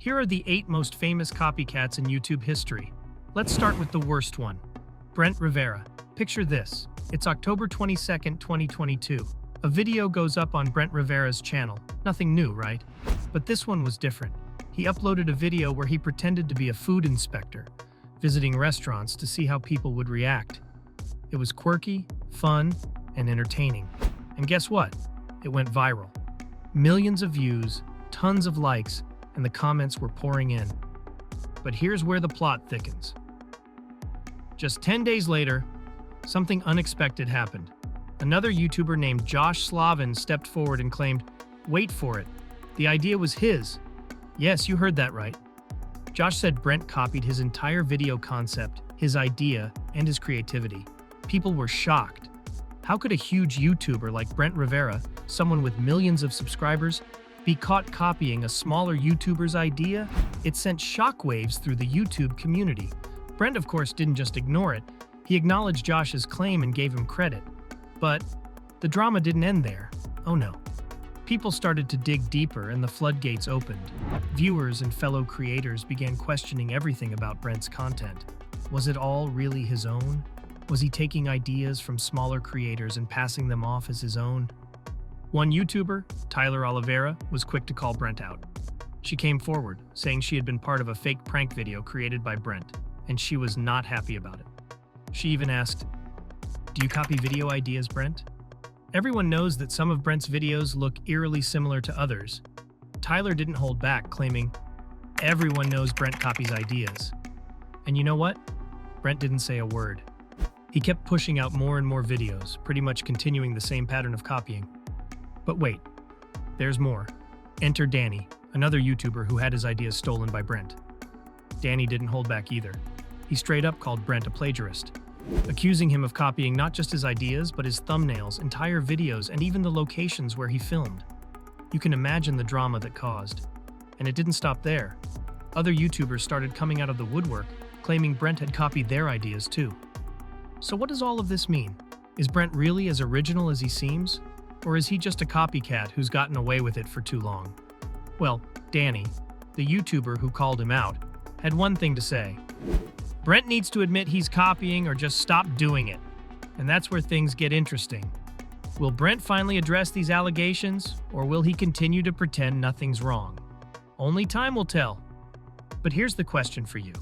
Here are the 8 most famous copycats in YouTube history. Let's start with the worst one. Brent Rivera. Picture this. It's October 22nd, 2022. A video goes up on Brent Rivera's channel. Nothing new, right? But this one was different. He uploaded a video where he pretended to be a food inspector, visiting restaurants to see how people would react. It was quirky, fun, and entertaining. And guess what? It went viral. Millions of views, tons of likes, and the comments were pouring in. But here's where the plot thickens. Just 10 days later, something unexpected happened. Another YouTuber named Josh Slavin stepped forward and claimed, "Wait for it, the idea was his." Yes, you heard that right. Josh said Brent copied his entire video concept, his idea, and his creativity. People were shocked. How could a huge YouTuber like Brent Rivera, someone with millions of subscribers, be caught copying a smaller YouTuber's idea? It sent shockwaves through the YouTube community. Brent, of course, didn't just ignore it. He acknowledged Josh's claim and gave him credit. But the drama didn't end there. Oh no. People started to dig deeper and the floodgates opened. Viewers and fellow creators began questioning everything about Brent's content. Was it all really his own? Was he taking ideas from smaller creators and passing them off as his own? One YouTuber, Tyler Oliveira, was quick to call Brent out. She came forward, saying she had been part of a fake prank video created by Brent, and she was not happy about it. She even asked, "Do you copy video ideas, Brent?" Everyone knows that some of Brent's videos look eerily similar to others. Tyler didn't hold back, claiming, "Everyone knows Brent copies ideas." And you know what? Brent didn't say a word. He kept pushing out more and more videos, pretty much continuing the same pattern of copying. But wait, there's more. Enter Danny, another YouTuber who had his ideas stolen by Brent. Danny didn't hold back either. He straight up called Brent a plagiarist, accusing him of copying not just his ideas, but his thumbnails, entire videos, and even the locations where he filmed. You can imagine the drama that caused. And it didn't stop there. Other YouTubers started coming out of the woodwork, claiming Brent had copied their ideas too. So what does all of this mean? Is Brent really as original as he seems? Or is he just a copycat who's gotten away with it for too long? Well, Danny, the YouTuber who called him out, had one thing to say. Brent needs to admit he's copying or just stop doing it. And that's where things get interesting. Will Brent finally address these allegations, or will he continue to pretend nothing's wrong? Only time will tell. But here's the question for you.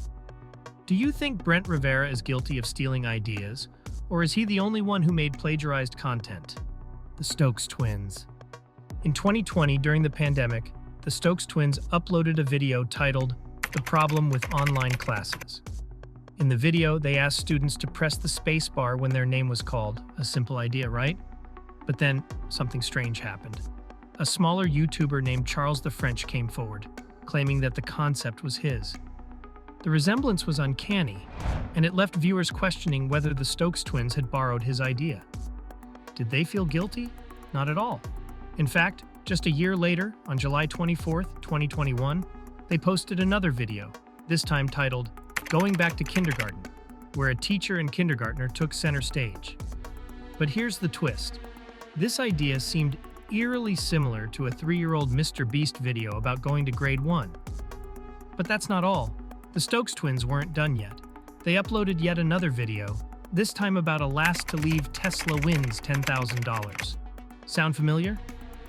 Do you think Brent Rivera is guilty of stealing ideas, or is he the only one who made plagiarized content? The Stokes twins. In 2020, during the pandemic, the Stokes twins uploaded a video titled "The Problem with Online Classes." In the video, they asked students to press the space bar when their name was called. A simple idea, right? But then, something strange happened. A smaller YouTuber named Charles the French came forward, claiming that the concept was his. The resemblance was uncanny, and it left viewers questioning whether the Stokes twins had borrowed his idea. Did they feel guilty? Not at all. In fact, just a year later, on July 24th, 2021, they posted another video, this time titled "Going Back to Kindergarten," where a teacher and kindergartner took center stage. But here's the twist. This idea seemed eerily similar to a 3-year-old Mr. Beast video about going to grade 1. But that's not all. The Stokes twins weren't done yet. They uploaded yet another video, this time about a last-to-leave Tesla wins $10,000. Sound familiar?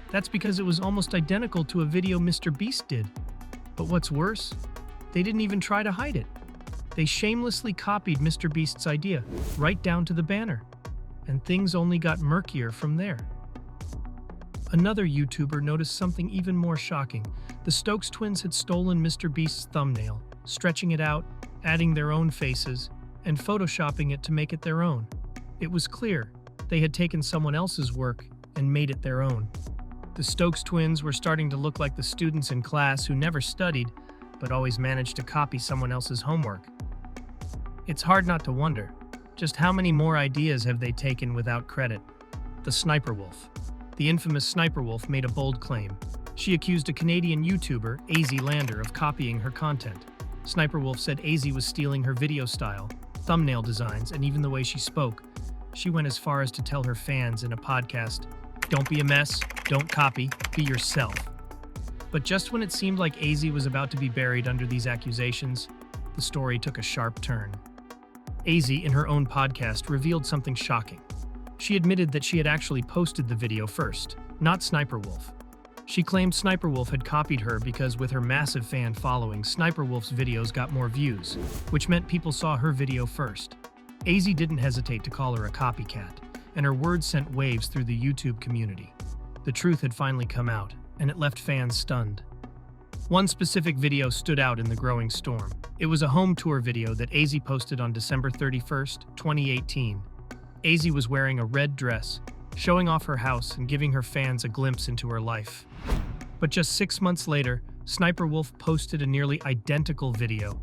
That's because it was almost identical to a video Mr. Beast did. But what's worse? They didn't even try to hide it. They shamelessly copied Mr. Beast's idea, right down to the banner. And things only got murkier from there. Another YouTuber noticed something even more shocking. The Stokes twins had stolen Mr. Beast's thumbnail, stretching it out, adding their own faces, and photoshopping it to make it their own. It was clear they had taken someone else's work and made it their own. The Stokes twins were starting to look like the students in class who never studied, but always managed to copy someone else's homework. It's hard not to wonder, just how many more ideas have they taken without credit? The Sniper Wolf. The infamous Sniper Wolf made a bold claim. She accused a Canadian YouTuber, AZ Lander, of copying her content. Sniper Wolf said AZ was stealing her video style, thumbnail designs, and even the way she spoke. She went as far as to tell her fans in a podcast, "Don't be a mess, don't copy, be yourself." But just when it seemed like AZ was about to be buried under these accusations, the story took a sharp turn. AZ, in her own podcast, revealed something shocking. She admitted that she had actually posted the video first, not Sniper Wolf. She claimed Sniper Wolf had copied her because with her massive fan following, Sniper Wolf's videos got more views, which meant people saw her video first. AZ didn't hesitate to call her a copycat, and her words sent waves through the YouTube community. The truth had finally come out, and it left fans stunned. One specific video stood out in the growing storm. It was a home tour video that AZ posted on December 31st, 2018. AZ was wearing a red dress, showing off her house and giving her fans a glimpse into her life. But just 6 months later, Sniper Wolf posted a nearly identical video.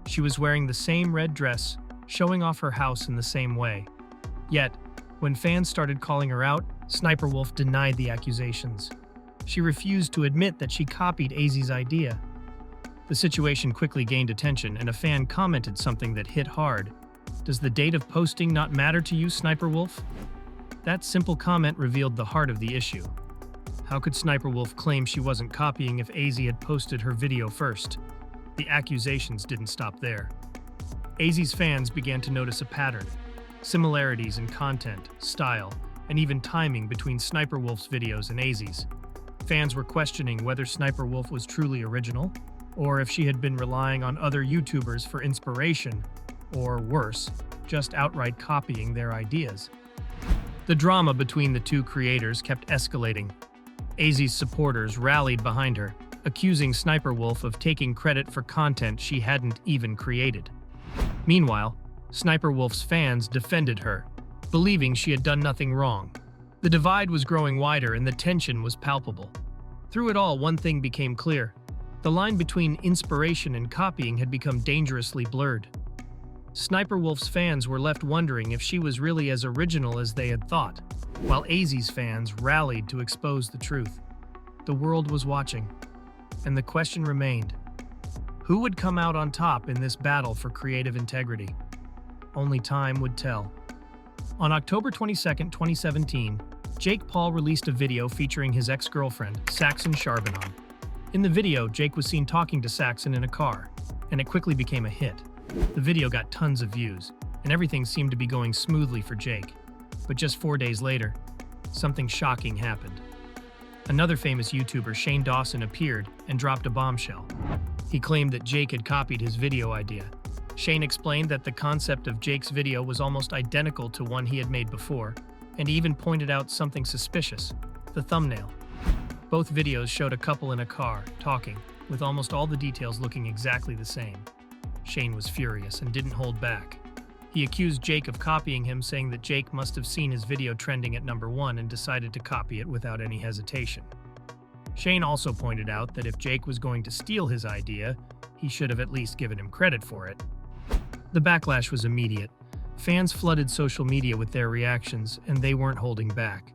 She was wearing the same red dress, showing off her house in the same way. Yet, when fans started calling her out, Sniper Wolf denied the accusations. She refused to admit that she copied AZ's idea. The situation quickly gained attention, and a fan commented something that hit hard. "Does the date of posting not matter to you, Sniper Wolf?" That simple comment revealed the heart of the issue. How could Sniper Wolf claim she wasn't copying if AZ had posted her video first? The accusations didn't stop there. AZ's fans began to notice a pattern. Similarities in content, style, and even timing between Sniper Wolf's videos and AZ's. Fans were questioning whether Sniper Wolf was truly original, or if she had been relying on other YouTubers for inspiration, or worse, just outright copying their ideas. The drama between the two creators kept escalating. AZ's supporters rallied behind her, accusing Sniper Wolf of taking credit for content she hadn't even created. Meanwhile, Sniper Wolf's fans defended her, believing she had done nothing wrong. The divide was growing wider and the tension was palpable. Through it all, one thing became clear. The line between inspiration and copying had become dangerously blurred. Sniper Wolf's fans were left wondering if she was really as original as they had thought, while AZ's fans rallied to expose the truth. The world was watching, and the question remained: who would come out on top in this battle for creative integrity? Only time would tell. On October 22, 2017, Jake Paul released a video featuring his ex-girlfriend, Saxon Charbonneau. In the video, Jake was seen talking to Saxon in a car, and it quickly became a hit. The video got tons of views, and everything seemed to be going smoothly for Jake. But just 4 days later, something shocking happened. Another famous YouTuber, Shane Dawson, appeared and dropped a bombshell. He claimed that Jake had copied his video idea. Shane explained that the concept of Jake's video was almost identical to one he had made before, and he even pointed out something suspicious: the thumbnail. Both videos showed a couple in a car, talking, with almost all the details looking exactly the same. Shane was furious and didn't hold back. He accused Jake of copying him, saying that Jake must have seen his video trending at #1 and decided to copy it without any hesitation. Shane also pointed out that if Jake was going to steal his idea, he should have at least given him credit for it. The backlash was immediate. Fans flooded social media with their reactions, and they weren't holding back.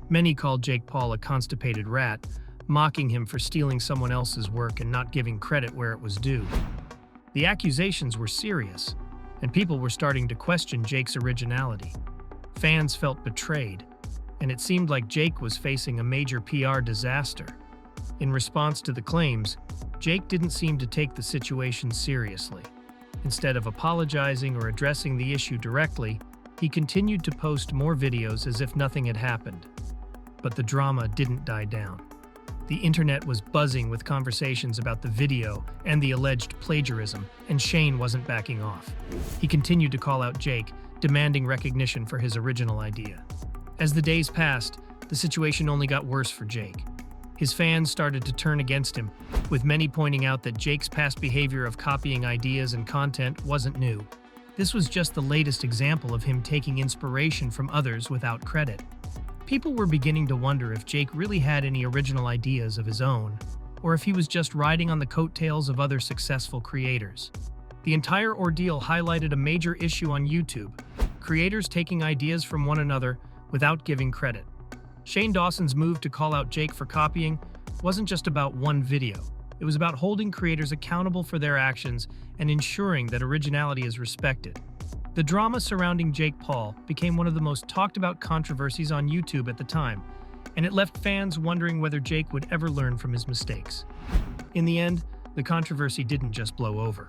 Many called Jake Paul a constipated rat, mocking him for stealing someone else's work and not giving credit where it was due. The accusations were serious, and people were starting to question Jake's originality. Fans felt betrayed, and it seemed like Jake was facing a major PR disaster. In response to the claims, Jake didn't seem to take the situation seriously. Instead of apologizing or addressing the issue directly, he continued to post more videos as if nothing had happened. But the drama didn't die down. The internet was buzzing with conversations about the video and the alleged plagiarism, and Shane wasn't backing off. He continued to call out Jake, demanding recognition for his original idea. As the days passed, the situation only got worse for Jake. His fans started to turn against him, with many pointing out that Jake's past behavior of copying ideas and content wasn't new. This was just the latest example of him taking inspiration from others without credit. People were beginning to wonder if Jake really had any original ideas of his own, or if he was just riding on the coattails of other successful creators. The entire ordeal highlighted a major issue on YouTube: creators taking ideas from one another without giving credit. Shane Dawson's move to call out Jake for copying wasn't just about one video. It was about holding creators accountable for their actions and ensuring that originality is respected. The drama surrounding Jake Paul became one of the most talked about controversies on YouTube at the time, and it left fans wondering whether Jake would ever learn from his mistakes. In the end, the controversy didn't just blow over.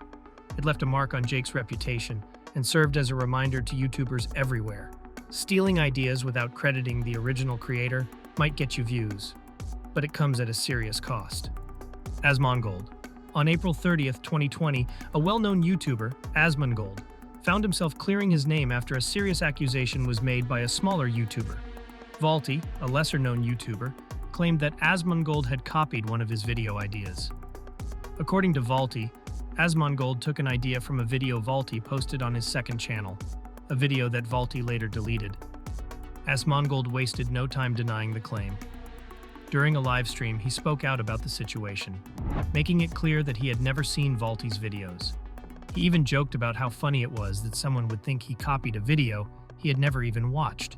It left a mark on Jake's reputation and served as a reminder to YouTubers everywhere. Stealing ideas without crediting the original creator might get you views, but it comes at a serious cost. Asmongold. On April 30th, 2020, a well-known YouTuber, Asmongold, found himself clearing his name after a serious accusation was made by a smaller YouTuber. Vaulty, a lesser-known YouTuber, claimed that Asmongold had copied one of his video ideas. According to Vaulty, Asmongold took an idea from a video Vaulty posted on his second channel, a video that Vaulty later deleted. Asmongold wasted no time denying the claim. During a live stream, he spoke out about the situation, making it clear that he had never seen Vaulty's videos. He even joked about how funny it was that someone would think he copied a video he had never even watched.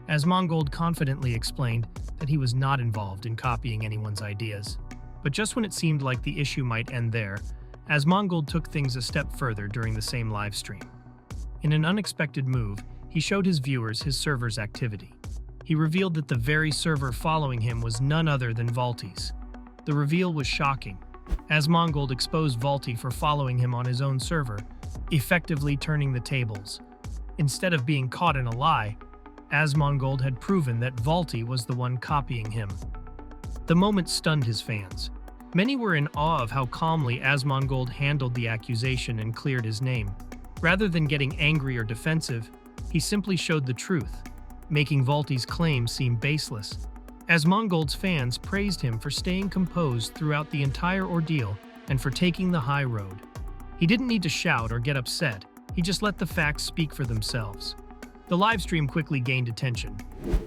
Asmongold confidently explained that he was not involved in copying anyone's ideas. But just when it seemed like the issue might end there, Asmongold took things a step further during the same live stream. In an unexpected move, he showed his viewers his server's activity. He revealed that the very server following him was none other than Vaulty's. The reveal was shocking. Asmongold exposed Vaulty for following him on his own server, effectively turning the tables. Instead of being caught in a lie, Asmongold had proven that Vaulty was the one copying him. The moment stunned his fans. Many were in awe of how calmly Asmongold handled the accusation and cleared his name. Rather than getting angry or defensive, he simply showed the truth, making Vaulty's claim seem baseless. Asmongold's fans praised him for staying composed throughout the entire ordeal and for taking the high road. He didn't need to shout or get upset, he just let the facts speak for themselves. The livestream quickly gained attention,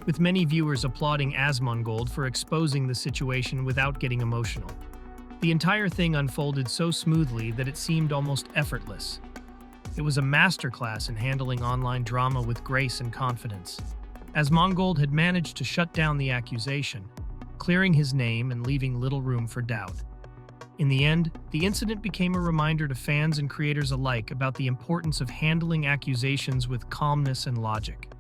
with many viewers applauding Asmongold for exposing the situation without getting emotional. The entire thing unfolded so smoothly that it seemed almost effortless. It was a masterclass in handling online drama with grace and confidence. Asmongold had managed to shut down the accusation, clearing his name and leaving little room for doubt. In the end, the incident became a reminder to fans and creators alike about the importance of handling accusations with calmness and logic.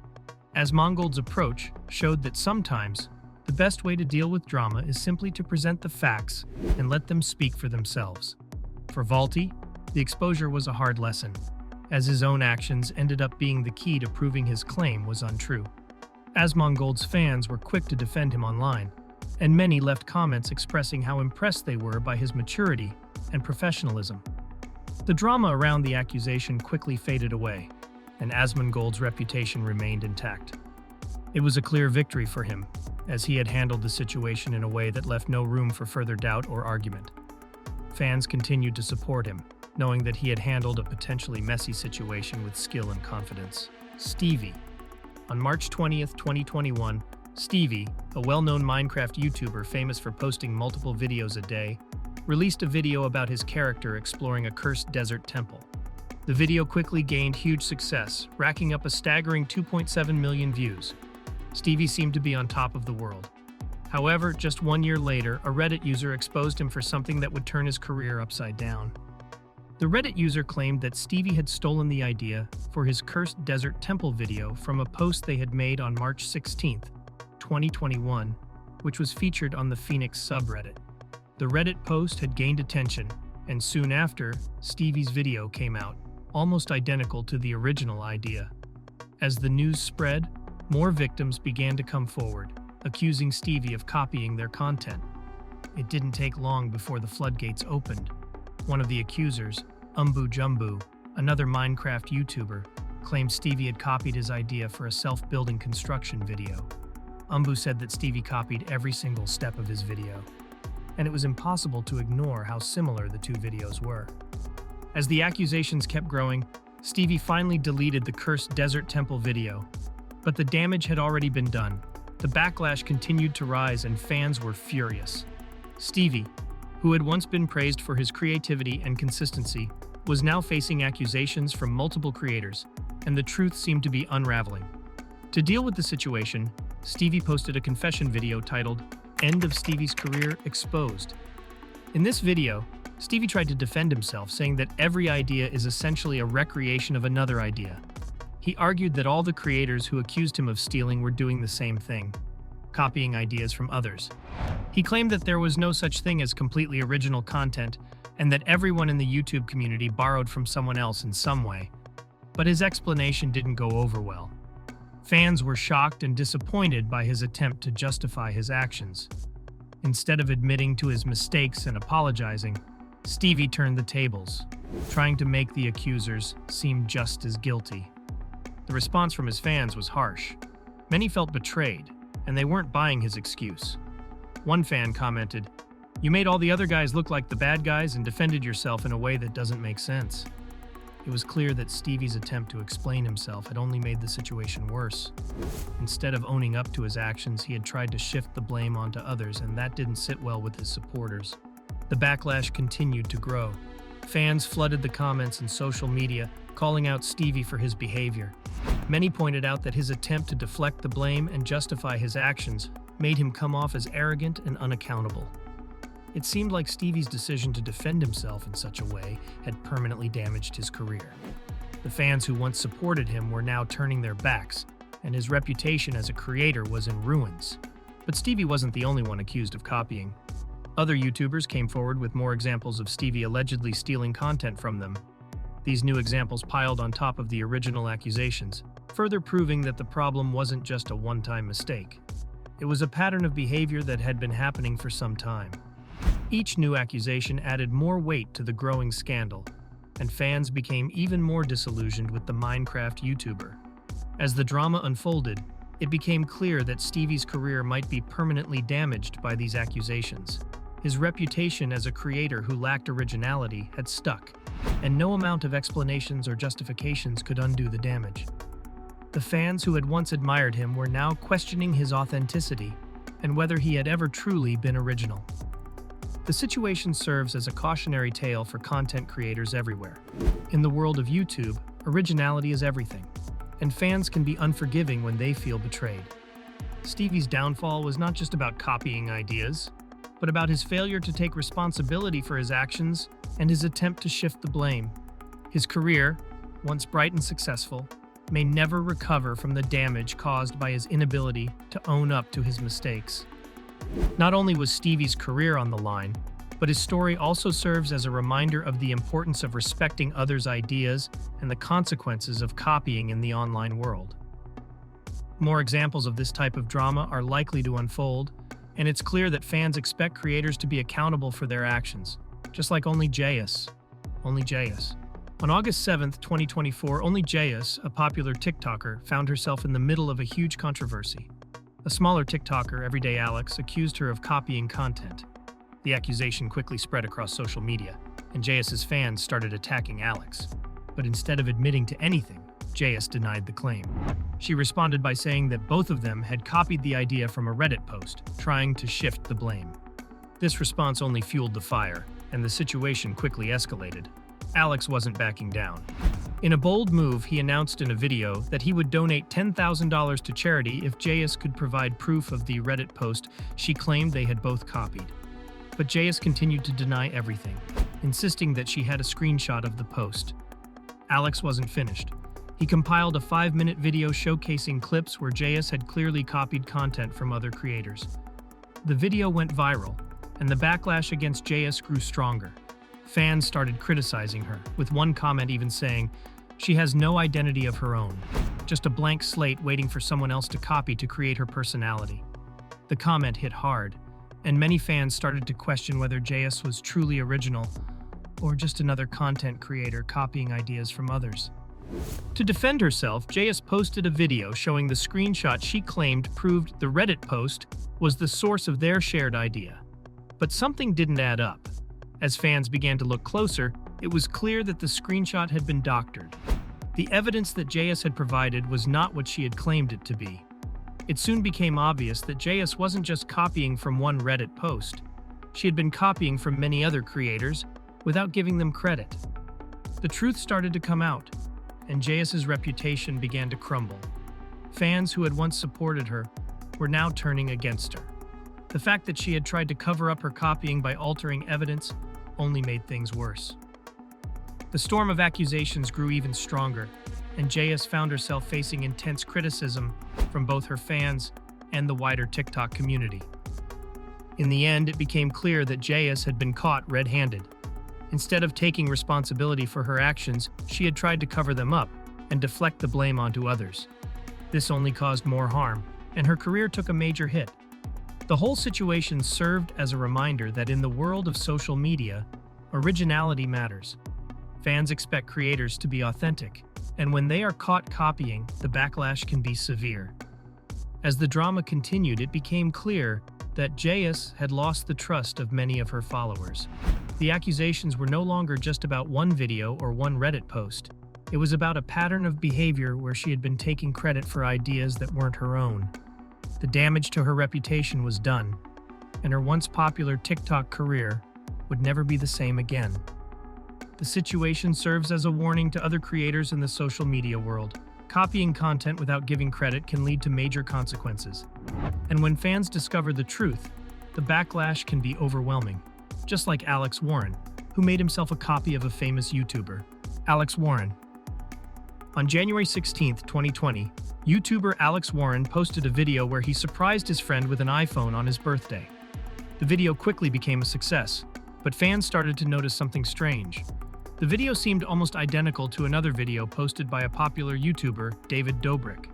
Asmongold's approach showed that sometimes the best way to deal with drama is simply to present the facts and let them speak for themselves. For Vaulty, the exposure was a hard lesson, as his own actions ended up being the key to proving his claim was untrue. Asmongold's fans were quick to defend him online, and many left comments expressing how impressed they were by his maturity and professionalism. The drama around the accusation quickly faded away, and Asmongold's reputation remained intact. It was a clear victory for him, as he had handled the situation in a way that left no room for further doubt or argument. Fans continued to support him, knowing that he had handled a potentially messy situation with skill and confidence. Stevie. On March 20th, 2021, Stevie, a well-known Minecraft YouTuber famous for posting multiple videos a day, released a video about his character exploring a cursed desert temple. The video quickly gained huge success, racking up a staggering 2.7 million views. Stevie seemed to be on top of the world. However, just 1 year later, a Reddit user exposed him for something that would turn his career upside down. The Reddit user claimed that Stevie had stolen the idea for his Cursed Desert Temple video from a post they had made on March 16th, 2021, which was featured on the Phoenix subreddit. The Reddit post had gained attention, and soon after, Stevie's video came out, almost identical to the original idea. As the news spread, more victims began to come forward, accusing Stevie of copying their content. It didn't take long before the floodgates opened. One of the accusers, Jumbu, another Minecraft YouTuber, claimed Stevie had copied his idea for a self-building construction video. Said that Stevie copied every single step of his video, and it was impossible to ignore how similar the two videos were. As the accusations kept growing, Stevie finally deleted the Cursed Desert Temple video, but the damage had already been done. The backlash continued to rise and fans were furious. Stevie, who had once been praised for his creativity and consistency, was now facing accusations from multiple creators, and the truth seemed to be unraveling. To deal with the situation, Stevie posted a confession video titled, "End of Stevie's Career Exposed." In this video, Stevie tried to defend himself, saying that every idea is essentially a recreation of another idea. He argued that all the creators who accused him of stealing were doing the same thing. copying ideas from others. He claimed that there was no such thing as completely original content and that everyone in the YouTube community borrowed from someone else in some way. But his explanation didn't go over well. Fans were shocked and disappointed by his attempt to justify his actions. Instead of admitting to his mistakes and apologizing, Stevie turned the tables, trying to make the accusers seem just as guilty. The response from his fans was harsh. Many felt betrayed, and they weren't buying his excuse. One fan commented, "You made all the other guys look like the bad guys and defended yourself in a way that doesn't make sense." It was clear that Stevie's attempt to explain himself had only made the situation worse. Instead of owning up to his actions, he had tried to shift the blame onto others, and that didn't sit well with his supporters. The backlash continued to grow. Fans flooded the comments and social media, calling out Stevie for his behavior. Many pointed out that his attempt to deflect the blame and justify his actions made him come off as arrogant and unaccountable. It seemed like Stevie's decision to defend himself in such a way had permanently damaged his career. The fans who once supported him were now turning their backs, and his reputation as a creator was in ruins. But Stevie wasn't the only one accused of copying. Other YouTubers came forward with more examples of Stevie allegedly stealing content from them. These new examples piled on top of the original accusations, further proving that the problem wasn't just a one-time mistake. It was a pattern of behavior that had been happening for some time. Each new accusation added more weight to the growing scandal, and fans became even more disillusioned with the Minecraft YouTuber. As the drama unfolded, it became clear that Stevie's career might be permanently damaged by these accusations. His reputation as a creator who lacked originality had stuck, and no amount of explanations or justifications could undo the damage. The fans who had once admired him were now questioning his authenticity and whether he had ever truly been original. The situation serves as a cautionary tale for content creators everywhere. In the world of YouTube, originality is everything, and fans can be unforgiving when they feel betrayed. Stevie's downfall was not just about copying ideas, but about his failure to take responsibility for his actions and his attempt to shift the blame. His career, once bright and successful, may never recover from the damage caused by his inability to own up to his mistakes. Not only was Stevie's career on the line, but his story also serves as a reminder of the importance of respecting others' ideas and the consequences of copying in the online world. More examples of this type of drama are likely to unfold, and it's clear that fans expect creators to be accountable for their actions, just like Only Jayus. On August 7th, 2024, Only Jayus, a popular TikToker, found herself in the middle of a huge controversy. A smaller TikToker, Everyday Alex, accused her of copying content. The accusation quickly spread across social media, and Jayus's fans started attacking Alex. But instead of admitting to anything, Jayus denied the claim. She responded by saying that both of them had copied the idea from a Reddit post, trying to shift the blame. This response only fueled the fire, and the situation quickly escalated. Alex wasn't backing down. In a bold move, he announced in a video that he would donate $10,000 to charity if Jayus could provide proof of the Reddit post she claimed they had both copied. But Jayus continued to deny everything, insisting that she had a screenshot of the post. Alex wasn't finished. He compiled a 5-minute video showcasing clips where Jayus had clearly copied content from other creators. The video went viral, and the backlash against Jayus grew stronger. Fans started criticizing her, with one comment even saying, "She has no identity of her own, just a blank slate waiting for someone else to copy to create her personality." The comment hit hard, and many fans started to question whether Jayus was truly original or just another content creator copying ideas from others. To defend herself, Jayus posted a video showing the screenshot she claimed proved the Reddit post was the source of their shared idea. But something didn't add up. As fans began to look closer, it was clear that the screenshot had been doctored. The evidence that Jayus had provided was not what she had claimed it to be. It soon became obvious that Jayus wasn't just copying from one Reddit post. She had been copying from many other creators without giving them credit. The truth started to come out, and Jayus's reputation began to crumble. Fans who had once supported her were now turning against her. The fact that she had tried to cover up her copying by altering evidence only made things worse. The storm of accusations grew even stronger, and Jayus found herself facing intense criticism from both her fans and the wider TikTok community. In the end, it became clear that J.S. had been caught red-handed. Instead of taking responsibility for her actions, she had tried to cover them up and deflect the blame onto others. This only caused more harm, and her career took a major hit. The whole situation served as a reminder that in the world of social media, originality matters. Fans expect creators to be authentic, and when they are caught copying, the backlash can be severe. As the drama continued, it became clear that J.S. had lost the trust of many of her followers. The accusations were no longer just about one video or one Reddit post. It was about a pattern of behavior where she had been taking credit for ideas that weren't her own. The damage to her reputation was done, and her once popular TikTok career would never be the same again. The situation serves as a warning to other creators in the social media world. Copying content without giving credit can lead to major consequences. And when fans discover the truth, the backlash can be overwhelming. Just like Alex Warren, who made himself a copy of a famous YouTuber. Alex Warren. On January 16, 2020, YouTuber Alex Warren posted a video where he surprised his friend with an iPhone on his birthday. The video quickly became a success, but fans started to notice something strange. The video seemed almost identical to another video posted by a popular YouTuber, David Dobrik.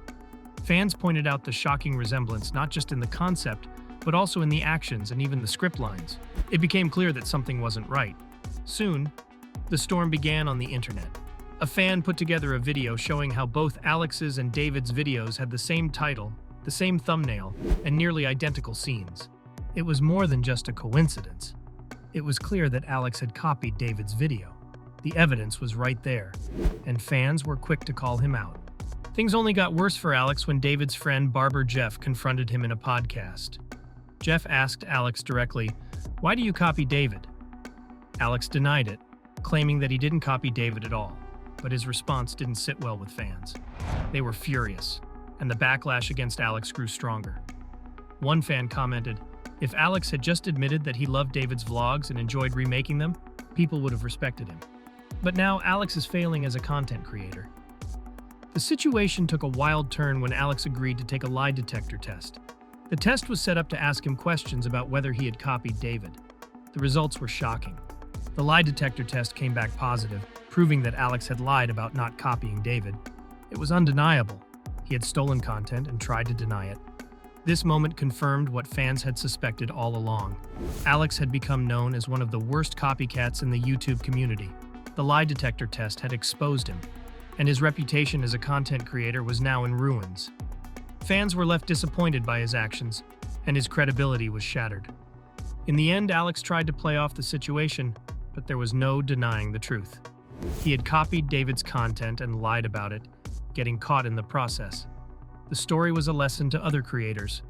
Fans pointed out the shocking resemblance not just in the concept, but also in the actions and even the script lines. It became clear that something wasn't right. Soon, the storm began on the internet. A fan put together a video showing how both Alex's and David's videos had the same title, the same thumbnail, and nearly identical scenes. It was more than just a coincidence. It was clear that Alex had copied David's video. The evidence was right there, and fans were quick to call him out. Things only got worse for Alex when David's friend Barber Jeff confronted him in a podcast. Jeff asked Alex directly, "Why do you copy David?" Alex denied it, claiming that he didn't copy David at all, but his response didn't sit well with fans. They were furious, and the backlash against Alex grew stronger. One fan commented, "If Alex had just admitted that he loved David's vlogs and enjoyed remaking them, people would have respected him." But now Alex is failing as a content creator. The situation took a wild turn when Alex agreed to take a lie detector test. The test was set up to ask him questions about whether he had copied David. The results were shocking. The lie detector test came back positive, proving that Alex had lied about not copying David. It was undeniable. He had stolen content and tried to deny it. This moment confirmed what fans had suspected all along. Alex had become known as one of the worst copycats in the YouTube community. The lie detector test had exposed him, and his reputation as a content creator was now in ruins. Fans were left disappointed by his actions, and his credibility was shattered. In the end, Alex tried to play off the situation, but there was no denying the truth. He had copied David's content and lied about it, getting caught in the process. The story was a lesson to other creators.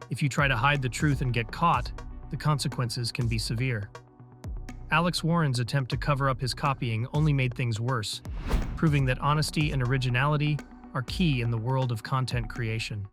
If you try to hide the truth and get caught, the consequences can be severe. Alex Warren's attempt to cover up his copying only made things worse, proving that honesty and originality are key in the world of content creation.